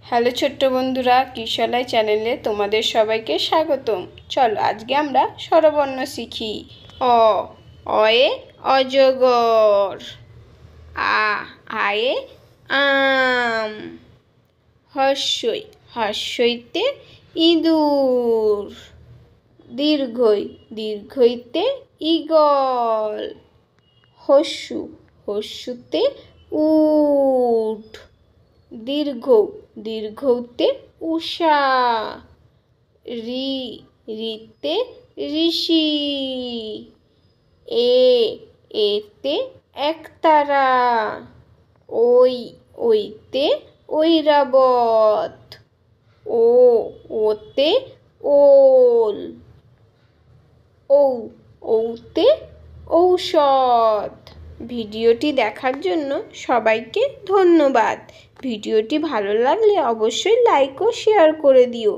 Hello ছোট্ট বন্ধুরা, কিশোরলাই চ্যানেলে তোমাদের সবাইকে স্বাগতম। চলো আজকে আমরা স্বরবর্ণ শিখি। অ অয়ে অজগর, আয়ে আম, হর্ষই হর্ষইতে ইঁদুর, দীর্ঘইতে ঈগল, হস্যু হস্যুতে উট, দীর্ঘৌতে উষা, ঋতে ঋষি, এতে একতারা, ওইতে ঐরাবত, ওতে ওল, ঔতে ঔষধ। ভিডিওটি দেখার জন্য সবাইকে ধন্যবাদ। ভিডিওটি ভালো লাগলে অবশ্যই লাইক ও শেয়ার করে দিও।